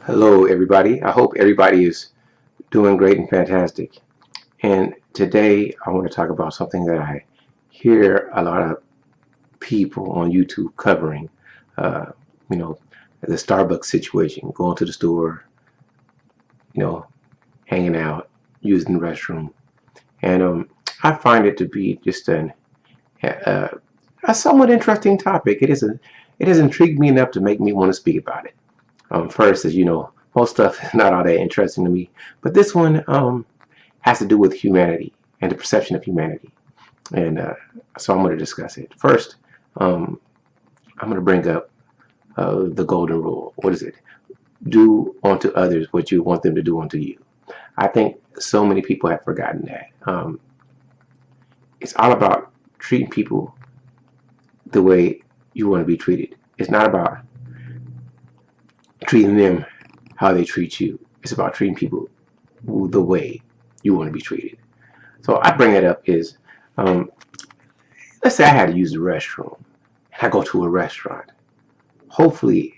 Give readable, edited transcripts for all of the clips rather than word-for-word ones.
Hello, everybody. I hope everybody is doing great and fantastic. And today I want to talk about something that I hear a lot of people on YouTube covering. Uh, you know, the Starbucks situation, going to the store, you know, hanging out, using the restroom. And I find it to be just uh, a somewhat interesting topic. It has intrigued me enough to make me want to speak about it. First, as you know, most stuff is not all that interesting to me, but this one has to do with humanity and the perception of humanity, and so I'm going to discuss it. First, I'm going to bring up the golden rule. What is it? Do unto others what you want them to do unto you. I think so many people have forgotten that. It's all about treating people the way you want to be treated. It's not about treating them how they treat you. It's about treating people the way you want to be treated. So I bring that up is, let's say I had to use the restroom. I go to a restaurant. Hopefully,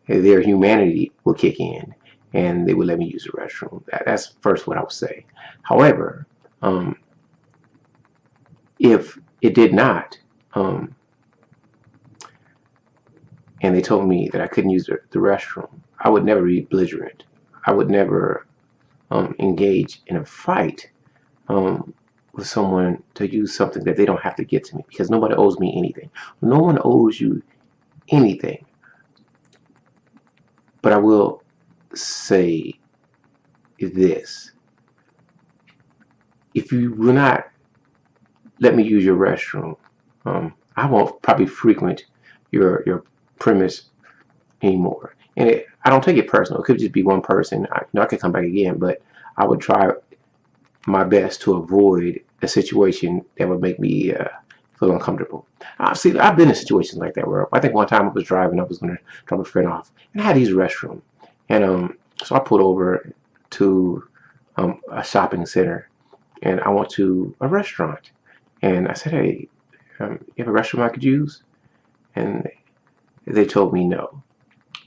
their humanity will kick in and they will let me use the restroom. That's first what I would say. However, if it did not, and they told me that I couldn't use the restroom, I would never be belligerent. I would never engage in a fight with someone to use something that they don't have to get to me, because nobody owes me anything. No one owes you anything. But I will say this. If you will not let me use your restroom, I won't probably frequent your premise anymore. And I don't take it personal. It could just be one person. I could come back again, but I would try my best to avoid a situation that would make me feel uncomfortable. See, I've been in situations like that where I think one time I was driving, I was going to drop a friend off, and I had to use the restroom. And so I pulled over to a shopping center, and I went to a restaurant. And I said, hey, you have a restroom I could use? And they told me no.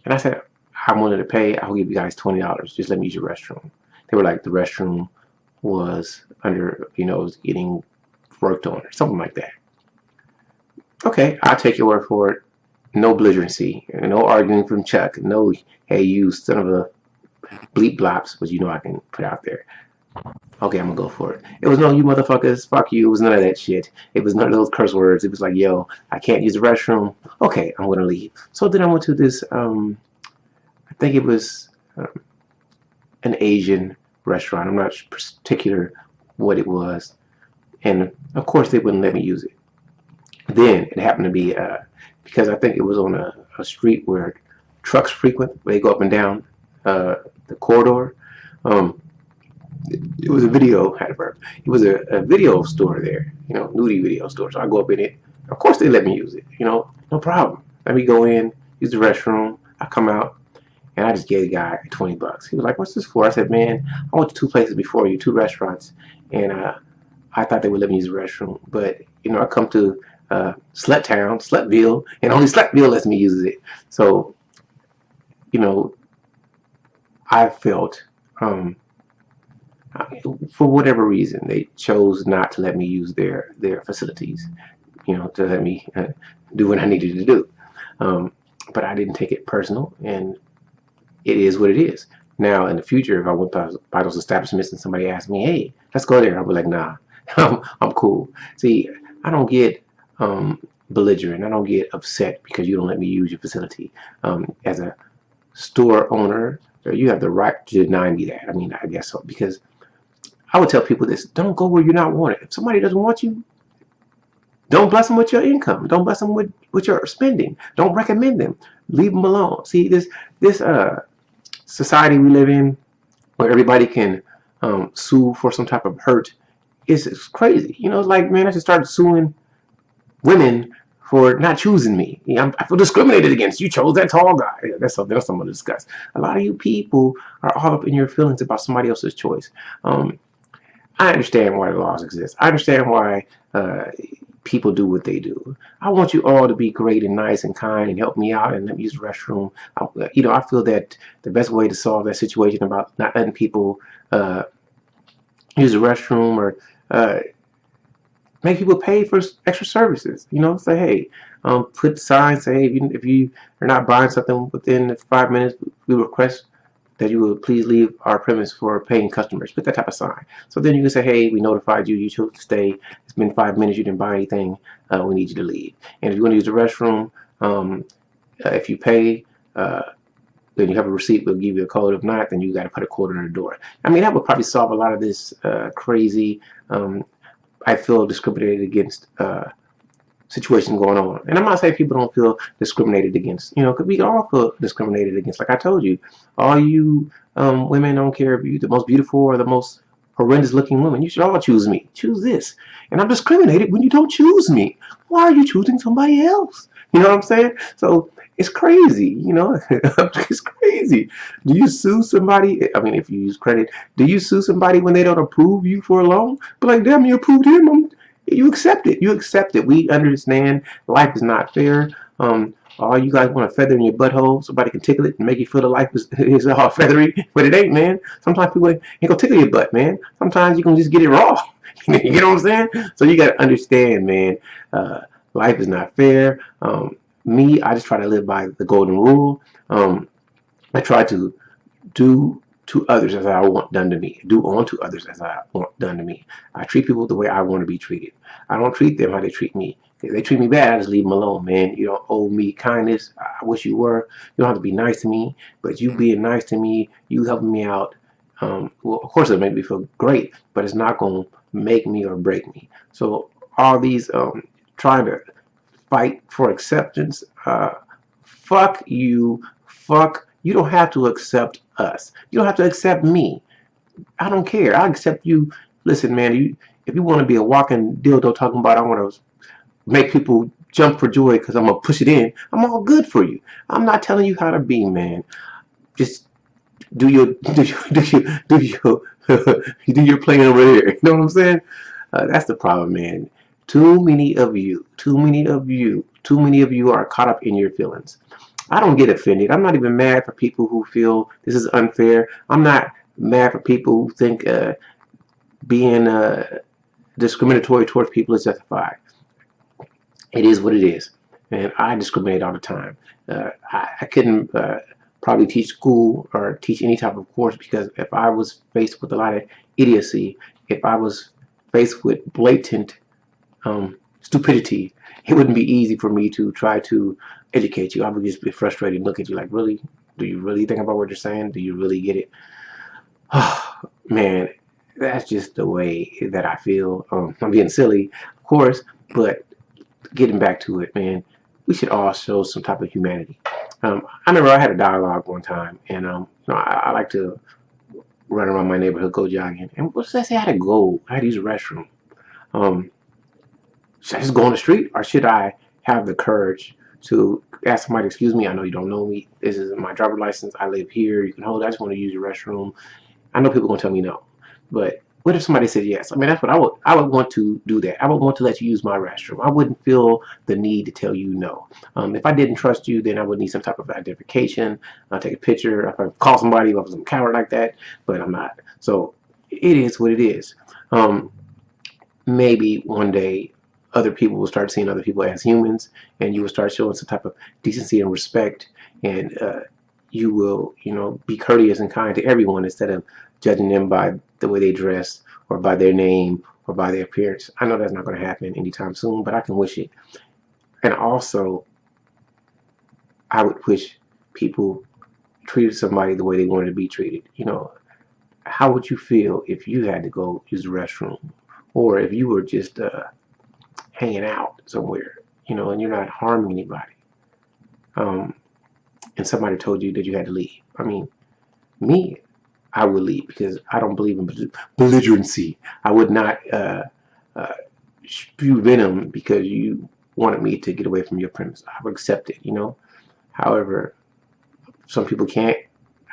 And I said, I'm willing to pay. I'll give you guys $20. Just let me use your restroom. They were like, the restroom was under, was getting worked on or something like that. Okay, I'll take your word for it. No belligerency, no arguing from Chuck. No, hey, you son of a bleep blops, which I can put out there. Okay, I'm gonna go for it. It was no, you motherfuckers, fuck you. It was none of that shit. It was none of those curse words. It was like, yo, I can't use the restroom. Okay, I'm gonna leave. So then I went to this, I think it was an Asian restaurant. I'm not particular what it was. And of course, they wouldn't let me use it. Then it happened to be, because I think it was on a street where trucks frequent, where they go up and down the corridor. It was a video, it was a video store there, nudie video store. So I go up in it. Of course they let me use it, no problem. Let me go in, use the restroom. I come out, and I just gave the guy $20. He was like, what's this for? I said, man, I went to two places before you, two restaurants, and I thought they would let me use the restroom. But, I come to Slut Town, Slutville, and only Slutville lets me use it. So, I felt, for whatever reason, they chose not to let me use their facilities, to let me do what I needed to do. But I didn't take it personal, and it is what it is. Now, in the future, if I went by those establishments and somebody asked me, hey, let's go there, I'll be like, nah, I'm cool. See, I don't get belligerent. I don't get upset because you don't let me use your facility. As a store owner, you have the right to deny me that. I mean, I guess so, because I would tell people this: don't go where you're not wanted. If somebody doesn't want you, don't bless them with your income. Don't bless them with your spending. Don't recommend them. Leave them alone. See, this society we live in, where everybody can sue for some type of hurt, is crazy. It's like, man, I should start suing women for not choosing me. I feel discriminated against. You chose that tall guy. Yeah, that's something to discuss. A lot of you people are all up in your feelings about somebody else's choice. I understand why the laws exist. I understand why people do what they do. I want you all to be great and nice and kind and help me out and let me use the restroom. I feel that the best way to solve that situation about not letting people uh, use the restroom or uh, make people pay for extra services. Say, hey, put signs, say, hey, if you are not buying something within 5 minutes, we request that you would please leave our premise for paying customers. Put that type of sign. So then you can say, hey, we notified you, you chose to stay. It's been 5 minutes, you didn't buy anything. We need you to leave. And if you want to use the restroom, if you pay, then you have a receipt, we'll give you a code. If not, then you got to put a code on the door. I mean, that would probably solve a lot of this crazy, I feel discriminated against situation going on. And I'm not saying people don't feel discriminated against, because we all feel discriminated against. Like I told you, all you women, don't care if you're the most beautiful or the most horrendous looking woman, you should all choose me. Choose this. And I'm discriminated when you don't choose me. Why are you choosing somebody else? You know what I'm saying? So it's crazy, it's crazy. Do you sue somebody? I mean, if you use credit, do you sue somebody when they don't approve you for a loan? But like, damn, you approved him. You accept it. You accept it. We understand life is not fair. All you guys want a feather in your butthole, somebody can tickle it and make you feel the life is all feathery, but it ain't, man. Sometimes people ain't gonna tickle your butt, man. Sometimes you can just get it raw. You know what I'm saying? So you gotta understand, man. Life is not fair. I just try to live by the golden rule. I try to do to others as I want done to me. Do unto others as I want done to me. I treat people the way I want to be treated. I don't treat them how they treat me. If they treat me bad, I just leave them alone, man. You don't owe me kindness. I wish you were. You don't have to be nice to me, but you being nice to me, you helping me out, well, of course, it'll make me feel great, but it's not going to make me or break me. So all these trying to fight for acceptance, fuck you. You don't have to accept us. You don't have to accept me. I don't care. I accept you. Listen, man, if you want to be a walking dildo talking about I want to make people jump for joy because I'm going to push it in, I'm all good for you. I'm not telling you how to be, man. Just do your do your playing over there. You know what I'm saying? That's the problem, man. Too many of you are caught up in your feelings. I don't get offended. I'm not even mad for people who feel this is unfair. I'm not mad for people who think being discriminatory towards people is justified. It is what it is. And I discriminate all the time. I couldn't probably teach school or teach any type of course because if I was faced with a lot of idiocy, if I was faced with blatant stupidity, it wouldn't be easy for me to try to educate you. I would just be frustrated and look at you like, really? Do you really think about what you're saying? Do you really get it? Oh, man, that's just the way that I feel. I'm being silly, of course, but getting back to it, man, we should all show some type of humanity. I remember I had a dialogue one time, and I like to run around my neighborhood, go jogging. And what does that say? I had to go. I had to use the restroom. Should I just go on the street, or should I have the courage to ask somebody, excuse me, I know you don't know me. This is my driver's license. I live here. You can hold it. I just want to use your restroom. I know people are going to tell me no. But what if somebody said yes? I mean, that's what I would want to do that. I would want to let you use my restroom. I wouldn't feel the need to tell you no. If I didn't trust you, then I would need some type of identification. I'll take a picture. If I call somebody, if I was a coward like that, but I'm not. So it is what it is. Maybe one day other people will start seeing other people as humans, and you will start showing some type of decency and respect, and you will, be courteous and kind to everyone instead of judging them by the way they dress or by their name or by their appearance. I know that's not going to happen anytime soon, but I can wish it. And also, I would wish people treated somebody the way they wanted to be treated. How would you feel if you had to go use the restroom, or if you were just hanging out somewhere, and you're not harming anybody, and somebody told you that you had to leave? I mean, me, I would leave because I don't believe in belligerency. I would not spew venom because you wanted me to get away from your premise. I would accept it, However, some people can't.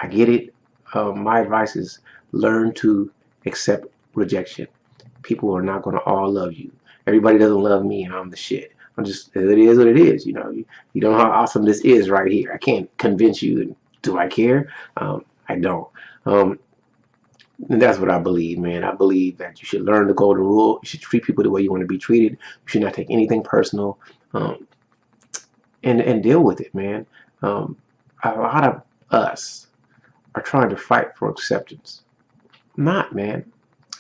I get it. My advice is learn to accept rejection. People are not going to all love you. Everybody doesn't love me, and I'm the shit. I'm just, it is what it is. You don't know how awesome this is right here. I can't convince you. Do I care? I don't. And that's what I believe, man. I believe that you should learn the golden rule. You should treat people the way you want to be treated. You should not take anything personal, um, and deal with it, man. A lot of us are trying to fight for acceptance. I'm not, man.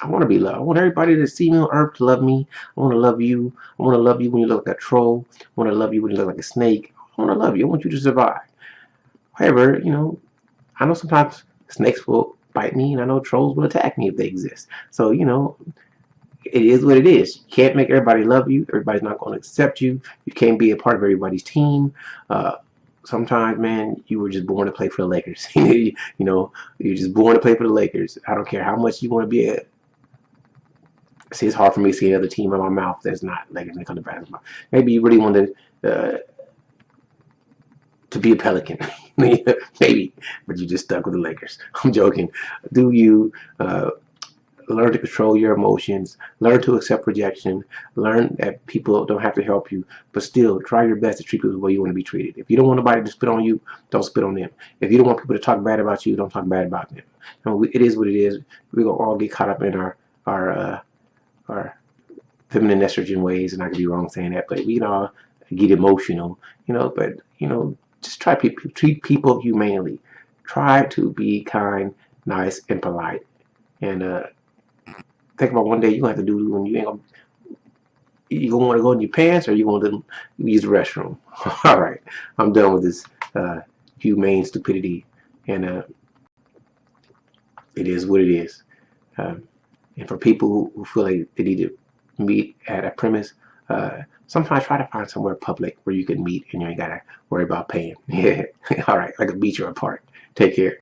I want to be loved. I want everybody to see me on earth to love me. I want to love you. I want to love you when you look like a troll. I want to love you when you look like a snake. I want to love you. I want you to survive. However, I know sometimes snakes will bite me, and I know trolls will attack me if they exist. So, it is what it is. You can't make everybody love you. Everybody's not going to accept you. You can't be a part of everybody's team. Sometimes, man, you were just born to play for the Lakers. You're just born to play for the Lakers. I don't care how much you want to be a. See, it's hard for me to see another team in my mouth that's not Lakers when it comes to basketball. Maybe you really want to be a Pelican. Maybe, but you just stuck with the Lakers. I'm joking. Do you learn to control your emotions, learn to accept rejection, learn that people don't have to help you, but still try your best to treat people the way you want to be treated. If you don't want nobody to spit on you, don't spit on them. If you don't want people to talk bad about you, don't talk bad about them. It is what it is. We're going to all get caught up in our feminine estrogen ways, and I could be wrong saying that, but we all get emotional, but just treat people humanely. Try to be kind, nice, and polite. And think about one day you're gonna have to do when you ain't gonna you gonna want to go in your pants, or you want to use the restroom. All right, I'm done with this humane stupidity, and it is what it is. And for people who feel like they need to meet at a premise, sometimes try to find somewhere public where you can meet and you ain't gotta worry about paying. Yeah, all right, like a beach or a park. Take care.